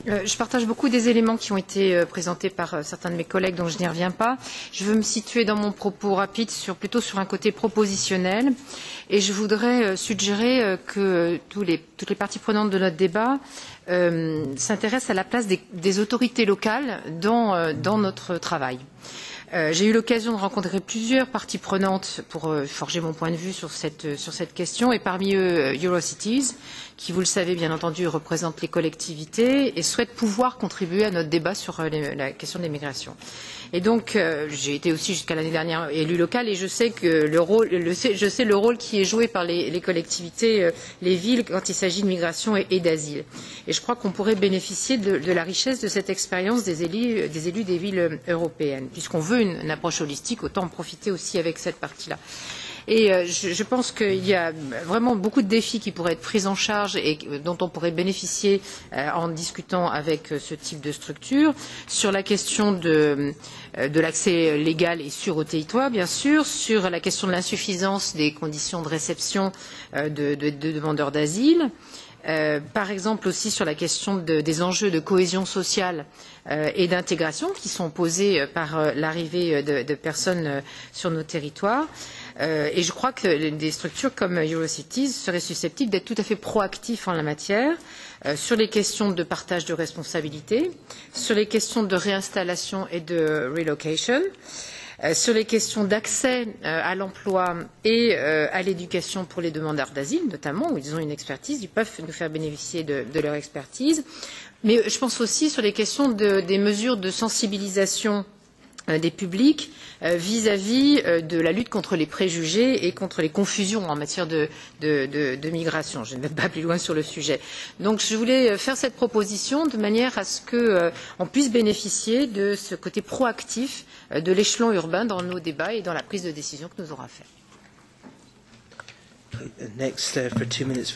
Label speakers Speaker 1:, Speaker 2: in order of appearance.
Speaker 1: Je partage beaucoup des éléments qui ont été présentés par certains de mes collègues, donc je n'y reviens pas. Je veux me situer dans mon propos rapide plutôt sur un côté propositionnel et je voudrais suggérer que toutes les parties prenantes de notre débat s'intéressent à la place des autorités locales dans notre travail. J'ai eu l'occasion de rencontrer plusieurs parties prenantes pour forger mon point de vue sur cette question et parmi eux Eurocities qui, vous le savez bien entendu, représente les collectivités et souhaite pouvoir contribuer à notre débat sur la question de l'immigration. Et donc j'ai été aussi jusqu'à l'année dernière élue locale et je sais que le rôle qui est joué par les collectivités, les villes quand il s'agit de migration et d'asile. Et je crois qu'on pourrait bénéficier de la richesse de cette expérience des élus des villes européennes. Puisqu'on veut une approche holistique, autant en profiter aussi avec cette partie-là. Et je pense qu'il y a vraiment beaucoup de défis qui pourraient être pris en charge et dont on pourrait bénéficier en discutant avec ce type de structure. Sur la question de l'accès légal et sûr au territoire, bien sûr, sur la question de l'insuffisance des conditions de réception de demandeurs d'asile. Par exemple aussi sur la question des enjeux de cohésion sociale et d'intégration qui sont posés par l'arrivée de personnes sur nos territoires. Et je crois que des structures comme Eurocities seraient susceptibles d'être tout à fait proactifs en la matière, sur les questions de partage de responsabilités, sur les questions de réinstallation et de relocation, sur les questions d'accès à l'emploi et à l'éducation pour les demandeurs d'asile, notamment, où ils ont une expertise, ils peuvent nous faire bénéficier de leur expertise. Mais je pense aussi sur les questions des mesures de sensibilisation des publics vis-à-vis de la lutte contre les préjugés et contre les confusions en matière de migration. Je ne vais pas plus loin sur le sujet. Donc je voulais faire cette proposition de manière à ce qu'on puisse bénéficier de ce côté proactif de l'échelon urbain dans nos débats et dans la prise de décision que nous aurons à faire.
Speaker 2: Next, for 2 minutes.